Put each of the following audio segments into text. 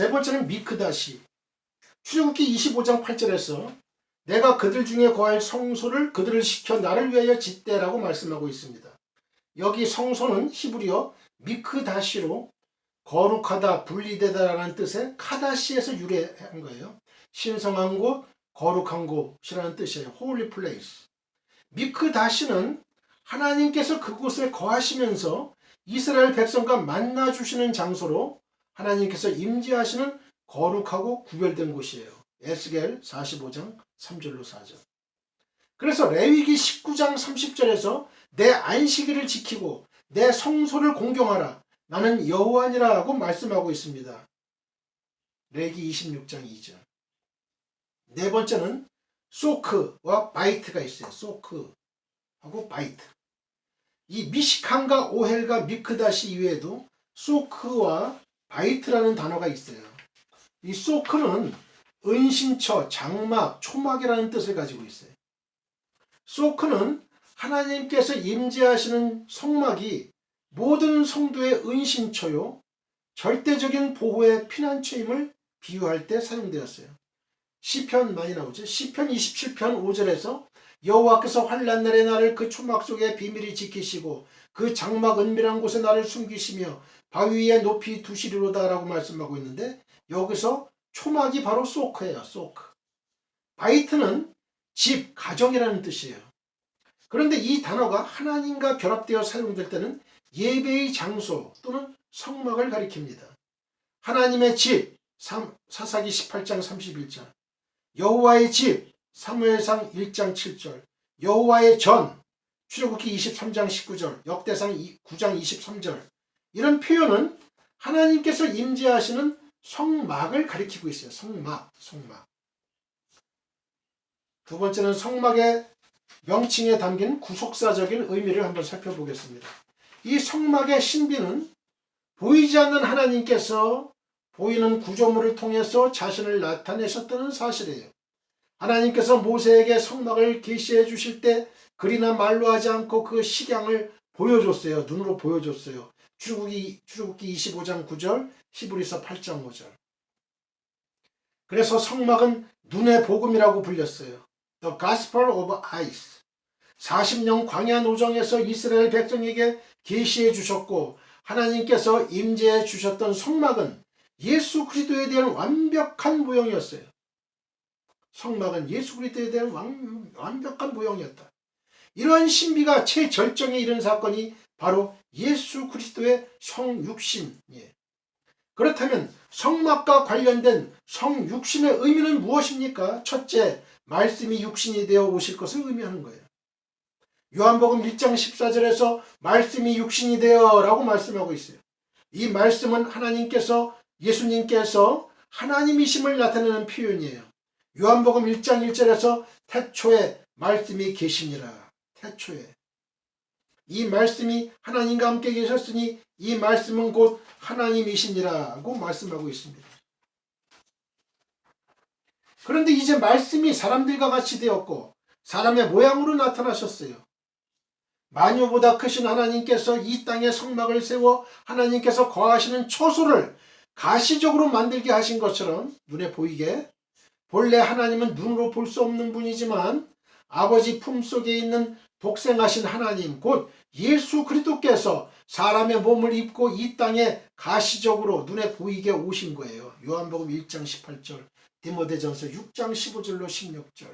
세 번째는 미크다시. 출애굽기 25장 8절에서 내가 그들 중에 거할 성소를 그들을 시켜 나를 위하여 짓되라고 말씀하고 있습니다. 여기 성소는 히브리어 미크다시로 거룩하다, 분리되다라는 뜻의 카다시에서 유래한 거예요. 신성한 곳, 거룩한 곳이라는 뜻이에요. holy place. 미크다시는 하나님께서 그곳에 거하시면서 이스라엘 백성과 만나 주시는 장소로 하나님께서 임재하시는 거룩하고 구별된 곳이에요. 에스겔 45장 3절로 4절. 그래서 레위기 19장 30절에서 내 안식일을 지키고 내 성소를 공경하라. 나는 여호와니라고 말씀하고 있습니다. 레위기 26장 2절. 네 번째는 소크와 바이트가 있어요. 소크하고 바이트. 이 미시칸과 오헬과 미크다시 이외에도 소크와 바이트라는 단어가 있어요. 이 소크는 은신처, 장막, 초막이라는 뜻을 가지고 있어요. 소크는 하나님께서 임재하시는 성막이 모든 성도의 은신처요, 절대적인 보호의 피난처임을 비유할 때 사용되었어요. 시편 많이 나오죠. 시편 27편 5절에서 여호와께서 환난 날에 나를 그 초막 속에 비밀히 지키시고 그 장막 은밀한 곳에 나를 숨기시며 바위 위에 높이 두시리로다 라고 말씀하고 있는데, 여기서 초막이 바로 소크예요. 소크. 바이트는 집, 가정이라는 뜻이에요. 그런데 이 단어가 하나님과 결합되어 사용될 때는 예배의 장소 또는 성막을 가리킵니다. 하나님의 집, 사사기 18장 31절, 여호와의 집, 사무엘상 1장 7절, 여호와의 전, 출애굽기 23장 19절, 역대상 9장 23절. 이런 표현은 하나님께서 임재하시는 성막을 가리키고 있어요. 성막. 두 번째는 성막의 명칭에 담긴 구속사적인 의미를 한번 살펴보겠습니다. 이 성막의 신비는 보이지 않는 하나님께서 보이는 구조물을 통해서 자신을 나타내셨다는 사실이에요. 하나님께서 모세에게 성막을 계시해 주실 때 글이나 말로 하지 않고 그 식양을 보여줬어요. 눈으로 보여줬어요. 출애굽기 25장 9절, 히브리서 8장 5절. 그래서 성막은 눈의 복음이라고 불렸어요. The Gospel of Eyes. 40년 광야 노정에서 이스라엘 백성에게 계시해 주셨고 하나님께서 임재해 주셨던 성막은 예수 그리스도에 대한 완벽한 모형이었어요. 성막은 예수 그리스도에 대한 완벽한 모형이었다. 이러한 신비가 최절정에 이른 사건이 바로 예수 그리스도의 성육신이에요. 그렇다면 성막과 관련된 성육신의 의미는 무엇입니까? 첫째, 말씀이 육신이 되어 오실 것을 의미하는 거예요. 요한복음 1장 14절에서 말씀이 육신이 되어 라고 말씀하고 있어요. 이 말씀은 예수님께서 하나님이심을 나타내는 표현이에요. 요한복음 1장 1절에서 태초에 말씀이 계시니라. 태초에. 이 말씀이 하나님과 함께 계셨으니 이 말씀은 곧 하나님이시니라고 말씀하고 있습니다. 그런데 이제 말씀이 사람들과 같이 되었고 사람의 모양으로 나타나셨어요. 만유보다 크신 하나님께서 이 땅에 성막을 세워 하나님께서 거하시는 처소를 가시적으로 만들게 하신 것처럼 눈에 보이게, 본래 하나님은 눈으로 볼 수 없는 분이지만 아버지 품속에 있는 독생하신 하나님 곧 예수 그리스도께서 사람의 몸을 입고 이 땅에 가시적으로 눈에 보이게 오신 거예요. 요한복음 1장 18절, 디모데전서 6장 15절로 16절.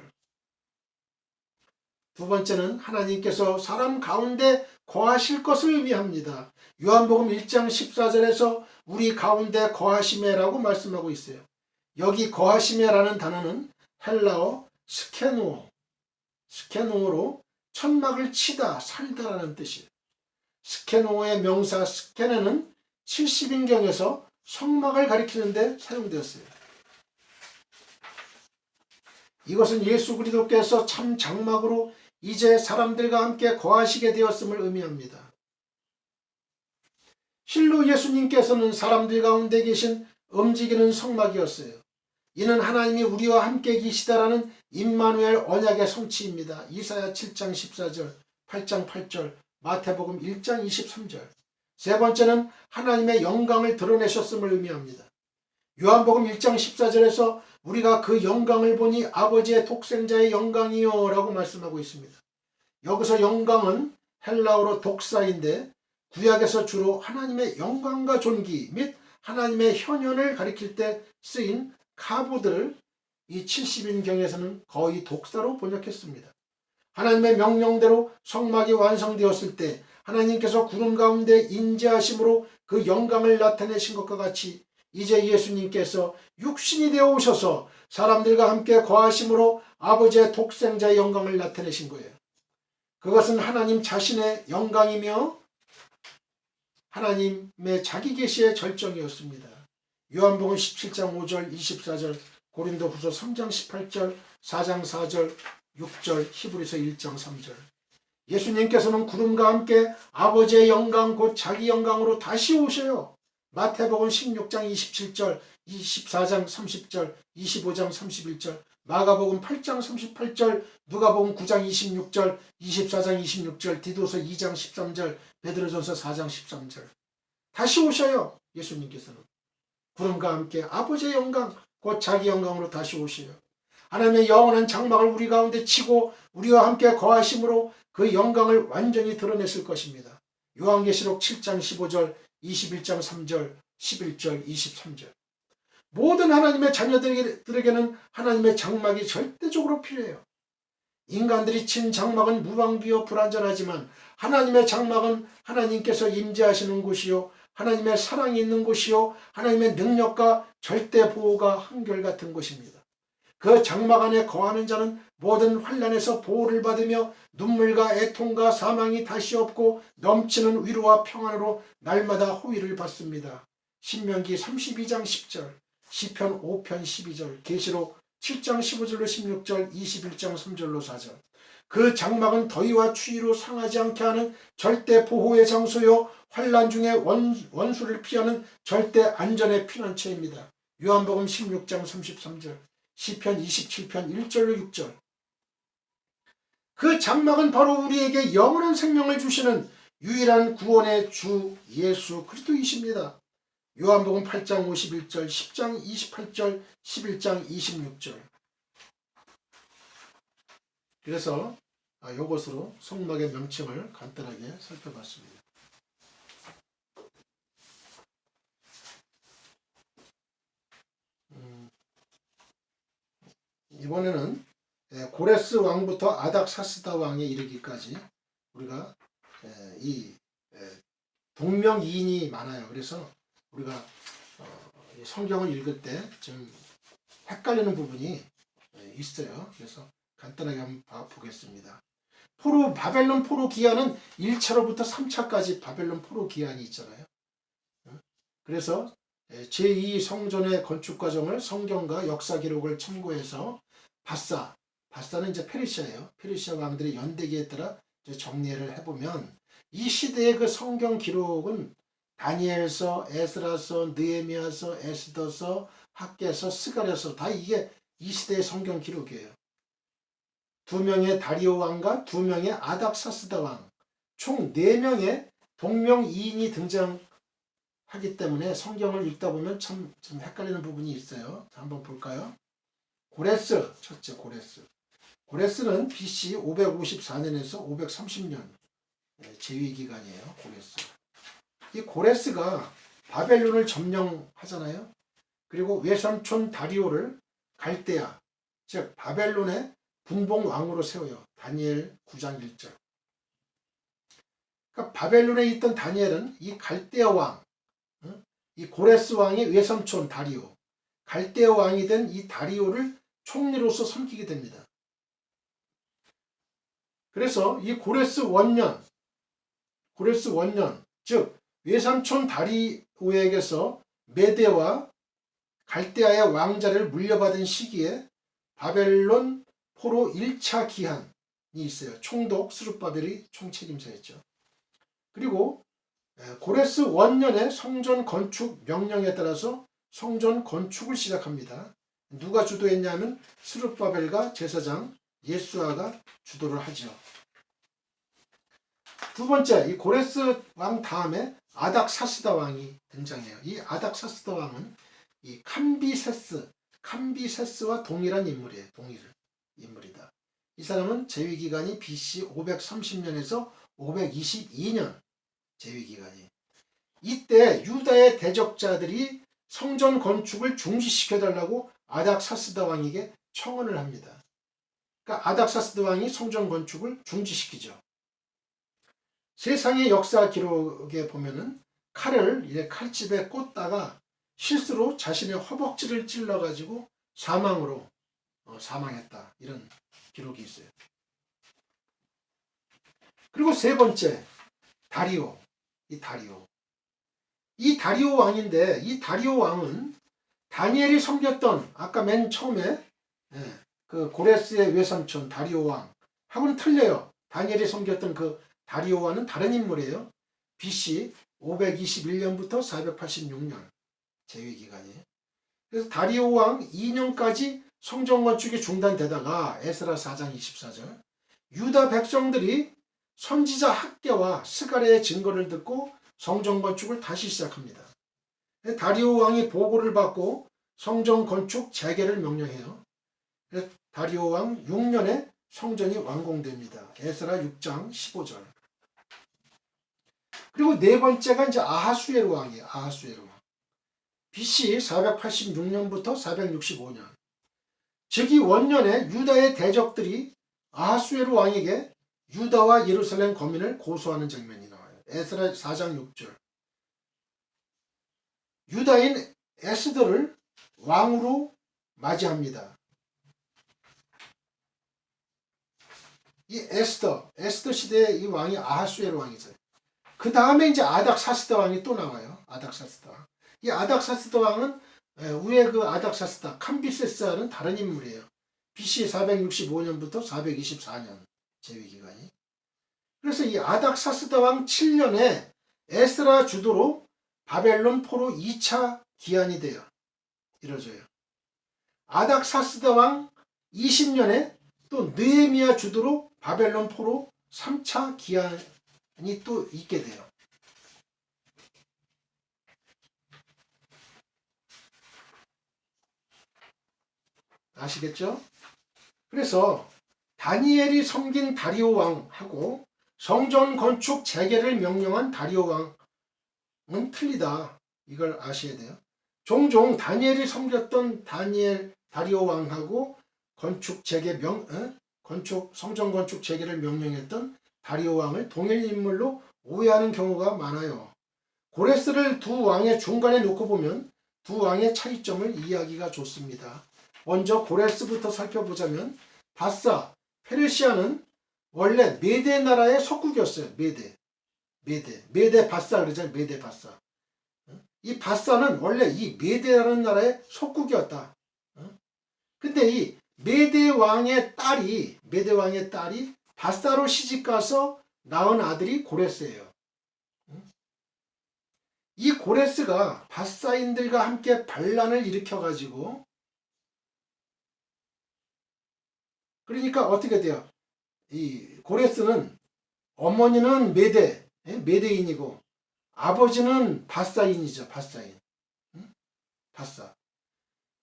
두 번째는 하나님께서 사람 가운데 거하실 것을 의미합니다. 요한복음 1장 14절에서 우리 가운데 거하시매라고 말씀하고 있어요. 여기 거하시매라는 단어는 헬라어 스케노어로 천막을 치다, 살다라는 뜻이에요. 스케노어의 명사 스케네는 70인경에서 성막을 가리키는데 사용되었어요. 이것은 예수 그리스도께서 참 장막으로 이제 사람들과 함께 거하시게 되었음을 의미합니다. 실로 예수님께서는 사람들 가운데 계신 움직이는 성막이었어요. 이는 하나님이 우리와 함께 계시다라는 임마누엘 언약의 성취입니다. 이사야 7장 14절, 8장 8절, 마태복음 1장 23절. 세 번째는 하나님의 영광을 드러내셨음을 의미합니다. 요한복음 1장 14절에서 우리가 그 영광을 보니 아버지의 독생자의 영광이요 라고 말씀하고 있습니다. 여기서 영광은 헬라어로 독사인데 구약에서 주로 하나님의 영광과 존귀 및 하나님의 현현을 가리킬 때 쓰인 카보드를 이 70인경에서는 거의 독사로 번역했습니다. 하나님의 명령대로 성막이 완성되었을 때 하나님께서 구름 가운데 인재하심으로 그 영광을 나타내신 것과 같이 이제 예수님께서 육신이 되어 오셔서 사람들과 함께 거하심으로 아버지의 독생자의 영광을 나타내신 거예요. 그것은 하나님 자신의 영광이며 하나님의 자기 계시의 절정이었습니다. 요한복음 17장 5절 24절 고린도후서 3장 18절 4장 4절 6절 히브리서 1장 3절 예수님께서는 구름과 함께 아버지의 영광 곧 자기 영광으로 다시 오셔요. 마태복음 16장 27절 24장 30절 25장 31절 마가복음 8장 38절 누가복음 9장 26절 24장 26절 디도서 2장 13절 베드로전서 4장 13절 다시 오셔요. 예수님께서는 구름과 함께 아버지의 영광 곧 자기 영광으로 다시 오셔요. 하나님의 영원한 장막을 우리 가운데 치고 우리와 함께 거하심으로 그 영광을 완전히 드러냈을 것입니다. 요한계시록 7장 15절 21장 3절 11절 23절 모든 하나님의 자녀들에게는 하나님의 장막이 절대적으로 필요해요. 인간들이 친 장막은 무방비어 불완전하지만 하나님의 장막은 하나님께서 임재하시는 곳이요 하나님의 사랑이 있는 곳이요 하나님의 능력과 절대 보호가 한결같은 곳입니다. 그 장막 안에 거하는 자는 모든 환난에서 보호를 받으며 눈물과 애통과 사망이 다시 없고 넘치는 위로와 평안으로 날마다 호의를 받습니다. 신명기 32장 10절 시편 5편 12절 계시록 7장 15절로 16절 21장 3절로 4절 그 장막은 더위와 추위로 상하지 않게 하는 절대 보호의 장소요 환난 중에 원수를 피하는 절대 안전의 피난처입니다. 요한복음 16장 33절 시편 27편 1절로 6절 그 장막은 바로 우리에게 영원한 생명을 주시는 유일한 구원의 주 예수 그리스도이십니다. 요한복음 8장 51절 10장 28절 11장 26절 그래서 이것으로 성막의 명칭을 간단하게 살펴봤습니다. 이번에는 고레스 왕부터 아닥사스다 왕에 이르기까지 우리가 이 동명이인이 많아요. 그래서 우리가 성경을 읽을 때 좀 헷갈리는 부분이 있어요. 그래서 간단하게 한번 보겠습니다. 바벨론 포로 기한은 1차로부터 3차까지 바벨론 포로 기한이 있잖아요. 그래서 제2 성전의 건축 과정을 성경과 역사 기록을 참고해서 바사는 이제 페르시아예요. 페르시아 왕들의 연대기에 따라 정리를 해보면 이 시대의 그 성경 기록은 다니엘서, 에스라서, 느헤미야서, 에스더서, 학개서, 스가랴서 다 이게 이 시대의 성경 기록이에요. 2명의 다리오 왕과 2명의 아닥사스다 왕, 총 4명의 동명이인이 등장하기 때문에 성경을 읽다 보면 참 좀 헷갈리는 부분이 있어요. 한번 볼까요? 고레스, 첫째 고레스. 고레스는 BC 554년에서 530년 재위 기간이에요. 고레스. 이 고레스가 바벨론을 점령하잖아요. 그리고 외삼촌 다리오를 갈대아, 즉 바벨론의 분봉 왕으로 세워요. 다니엘 9장 1절. 그러니까 바벨론에 있던 다니엘은 이 갈대아 왕, 이 고레스 왕의 외삼촌 다리오, 갈대아 왕이 된 이 다리오를 총리로서 섬기게 됩니다. 그래서 이 고레스 원년, 즉 외삼촌 다리오에게서 메대와 갈대아의 왕자를 물려받은 시기에 바벨론 포로 1차 기한이 있어요. 총독 스룹바벨이 총책임자였죠. 그리고 고레스 원년의 성전 건축 명령에 따라서 성전 건축을 시작합니다. 누가 주도했냐면 스룹바벨과 제사장 예수아가 주도를 하죠. 두 번째, 이 고레스 왕 다음에 아닥사스다 왕이 등장해요. 이 아닥사스다 왕은 이 캄비세스와 동일한 인물이에요. 동일 인물이다. 이 사람은 재위기간이 BC 530년에서 522년 재위기간이. 이때 유다의 대적자들이 성전 건축을 중지시켜달라고 아닥사스다 왕에게 청원을 합니다. 그러니까 아닥사스다 왕이 성전 건축을 중지시키죠. 세상의 역사 기록에 보면은 칼을 칼집에 꽂다가 실수로 자신의 허벅지를 찔러가지고 사망으로 사망했다. 이런 기록이 있어요. 그리고 세 번째, 다리오. 이 다리오 왕인데, 이 다리오 왕은 다니엘이 섬겼던 아까 맨 처음에 그 고레스의 외삼촌 다리오 왕하고는 틀려요. 다니엘이 섬겼던 그 다리오 왕은 다른 인물이에요. BC 521년부터 486년 재위기간이에요. 그래서 다리오 왕 2년까지 성전 건축이 중단되다가 에스라 4장 24절 유다 백성들이 선지자 학개와 스가랴의 증거를 듣고 성전 건축을 다시 시작합니다. 다리오 왕이 보고를 받고 성전 건축 재개를 명령해요. 다리오 왕 6년에 성전이 완공됩니다. 에스라 6장 15절. 그리고 네 번째가 이제 아하수에로 왕이에요. 아하수에로 왕. BC 486년부터 465년. 즉 이 원년에 유다의 대적들이 아하수에로 왕에게 유다와 예루살렘 거민을 고소하는 장면이 나와요. 에스라 4장 6절. 유다인 에스더를 왕으로 맞이합니다. 이 에스더 시대의 이 왕이 아하수에로 왕이죠. 그 다음에 이제 아닥사스다 왕이 또 나와요. 아닥사스다 왕. 이 아닥사스다 왕은 위에 그 아닥사스다 캄비세스와는 다른 인물이에요. BC 465년부터 424년 재위기간이. 그래서 이 아닥사스다 왕 7년에 에스라 주도로 바벨론 포로 2차 기한이 돼요. 이루어져요. 아닥사스다 왕 20년에 또 느헤미야 주도로 바벨론 포로 3차 기한이 또 있게 돼요. 아시겠죠? 그래서 다니엘이 섬긴 다리오 왕하고 성전 건축 재개를 명령한 다리오 왕은 틀리다. 이걸 아셔야 돼요. 종종 다니엘이 섬겼던 다리오 왕하고 성전 건축 재개를 명령했던 다리오 왕을 동일 인물로 오해하는 경우가 많아요. 고레스를 두 왕의 중간에 놓고 보면 두 왕의 차이점을 이해하기가 좋습니다. 먼저 고레스부터 살펴보자면 바사, 페르시아는 원래 메대 나라의 속국이었어요. 메대 바사 그러잖아요. 메대 바사. 이 바사는 원래 이 메대라는 나라의 속국이었다. 근데 이 메대 왕의 딸이 바사로 시집가서 낳은 아들이 고레스예요. 이 고레스가 바사인들과 함께 반란을 일으켜가지고 그러니까 어떻게 돼요? 이 고레스는 어머니는 메대인이고 아버지는 바사인이죠. 바사.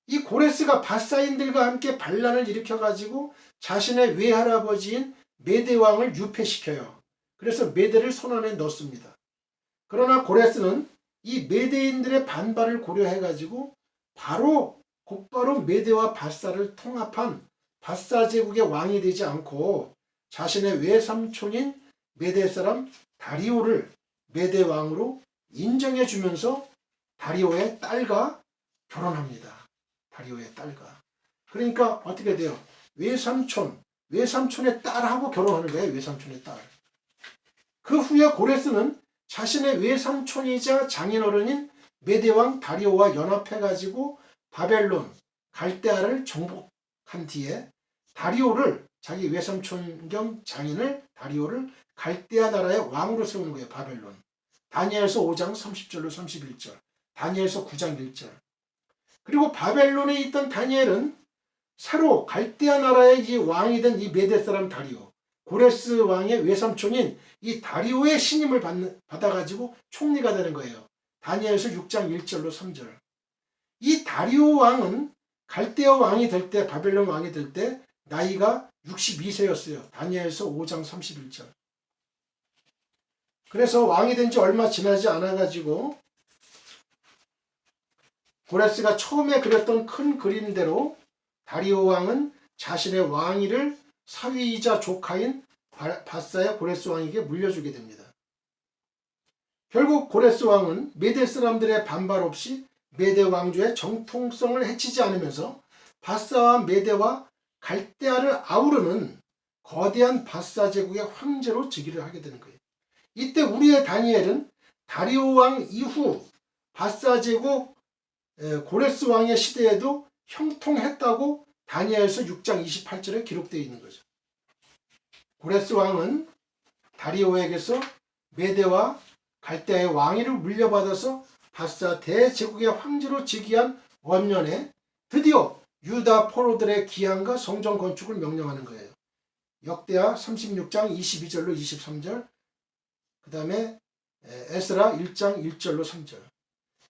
이 고레스가 바사인들과 함께 반란을 일으켜가지고 자신의 외할아버지인 메대왕을 유폐시켜요. 그래서 메대를 손안에 넣습니다. 그러나 고레스는 이 메대인들의 반발을 고려해가지고 곧바로 메대와 바사를 통합한 바사 제국의 왕이 되지 않고 자신의 외삼촌인 메대 사람 다리오를 메대 왕으로 인정해 주면서 다리오의 딸과 결혼합니다. 다리오의 딸과. 그러니까 어떻게 돼요? 외삼촌의 딸하고 결혼하는 거예요. 외삼촌의 딸. 그 후에 고레스는 자신의 외삼촌이자 장인어른인 메대왕 다리오와 연합해가지고 바벨론, 갈대아를 정복한 뒤에 다리오를 자기 외삼촌 겸 장인을 다리오를 갈대아 나라의 왕으로 세우는 거예요. 바벨론. 다니엘서 5장 30절로 31절. 다니엘서 9장 1절. 그리고 바벨론에 있던 다니엘은 새로 갈대아 나라의 이 왕이 된 이 메대 사람 다리오, 고레스 왕의 외삼촌인 이 다리오의 신임을 받아가지고 총리가 되는 거예요. 다니엘서 6장 1절로 3절. 이 다리오 왕은 갈대아 왕이 될 때, 바벨론 왕이 될 때 나이가 62세였어요. 다니엘서 5장 31절. 그래서 왕이 된 지 얼마 지나지 않아가지고 고레스가 처음에 그렸던 큰 그림대로 다리오 왕은 자신의 왕위를 사위이자 조카인 바사의 고레스 왕에게 물려주게 됩니다. 결국 고레스 왕은 메대 사람들의 반발 없이 메대 왕조의 정통성을 해치지 않으면서 바사와 메대와 갈대아를 아우르는 거대한 바사 제국의 황제로 즉위를 하게 되는 거예요. 이때 우리의 다니엘은 다리오 왕 이후 바사 제국 고레스 왕의 시대에도 형통했다고 다니엘서 6장 28절에 기록되어 있는 거죠. 고레스 왕은 다리오에게서 메대와 갈대아의 왕위를 물려받아서 바사 대제국의 황제로 즉위한 원년에 드디어 유다 포로들의 기한과 성전 건축을 명령하는 거예요. 역대하 36장 22절로 23절, 그 다음에 에스라 1장 1절로 3절.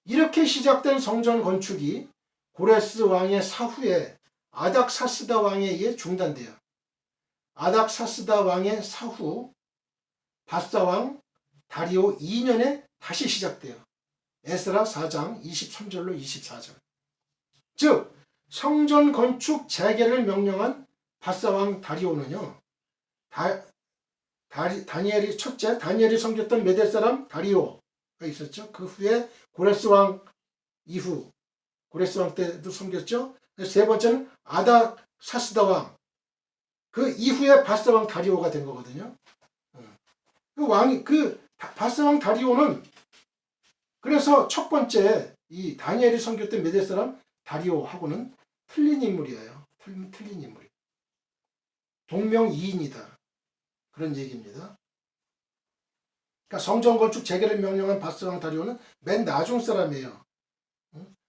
이렇게 시작된 성전 건축이 고레스 왕의 사후에 아닥사스다 왕에 의해 중단돼요. 아닥사스다 왕의 사후 바사 왕 다리오 2년에 다시 시작돼요. 에스라 4장 23절로 24절. 즉 성전 건축 재개를 명령한 바사 왕 다리오는요, 다니엘이 첫째 다니엘이 섬겼던 메대 사람 다리오가 있었죠. 그 후에 고레스 왕 이후 고레스 왕 때도 섬겼죠. 세 번째는 아닥사스다 왕, 그 이후에 바사 왕 다리오가 된 거거든요. 바사 왕 다리오는 그래서 첫 번째 이 다니엘이 섬겼던 메대 사람 다리오하고는 틀린 인물이에요. 틀린 인물. 동명이인이다. 그런 얘기입니다. 그러니까 성전 건축 재개를 명령한 바사 왕 다리오는 맨 나중 사람이에요.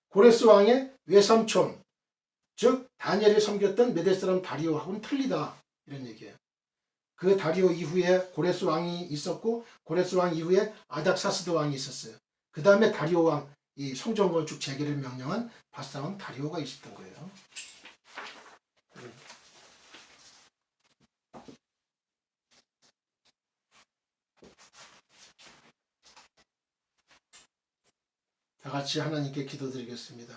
고레스 왕의 외삼촌, 즉 다니엘이 섬겼던 메대 사람 다리오하고는 틀리다. 이런 얘기예요. 그 다리오 이후에 고레스 왕이 있었고 고레스 왕 이후에 아닥사스다 왕이 있었어요. 그 다음에 다리오 왕, 이 성전 건축 재개를 명령한 바사 왕 다리오가 있었던 거예요. 다 같이 하나님께 기도드리겠습니다.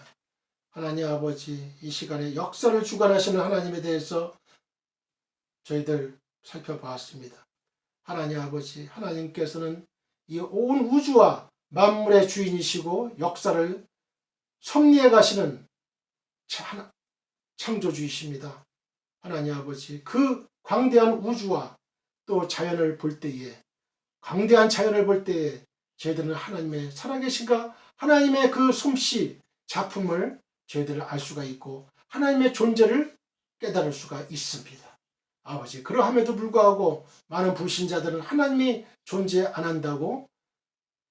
하나님 아버지, 이 시간에 역사를 주관하시는 하나님에 대해서 저희들 살펴보았습니다. 하나님 아버지, 하나님께서는 이 온 우주와 만물의 주인이시고 역사를 섭리해 가시는 창조주이십니다. 하나님 아버지, 그 광대한 우주와 또 자연을 볼 때에, 광대한 자연을 볼 때에 저희들은 하나님의 살아계신가, 하나님의 그 솜씨, 작품을 저희들은 알 수가 있고 하나님의 존재를 깨달을 수가 있습니다. 아버지, 그러함에도 불구하고 많은 불신자들은 하나님이 존재 안 한다고,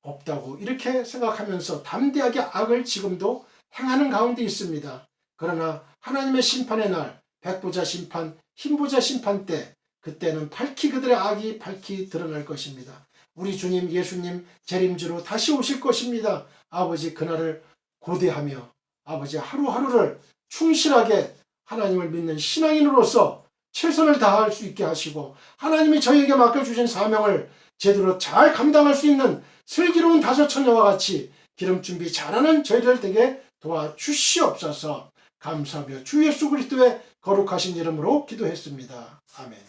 없다고 이렇게 생각하면서 담대하게 악을 지금도 행하는 가운데 있습니다. 그러나 하나님의 심판의 날, 백보자 심판, 흰보자 심판 때, 그때는 밝히 그들의 악이 밝히 드러날 것입니다. 우리 주님 예수님 재림주로 다시 오실 것입니다. 아버지, 그날을 고대하며 아버지 하루하루를 충실하게 하나님을 믿는 신앙인으로서 최선을 다할 수 있게 하시고 하나님이 저희에게 맡겨주신 사명을 제대로 잘 감당할 수 있는 슬기로운 다섯 처녀와 같이 기름 준비 잘하는 저희들 되게 도와주시옵소서. 감사하며 주 예수 그리스도의 거룩하신 이름으로 기도했습니다. 아멘.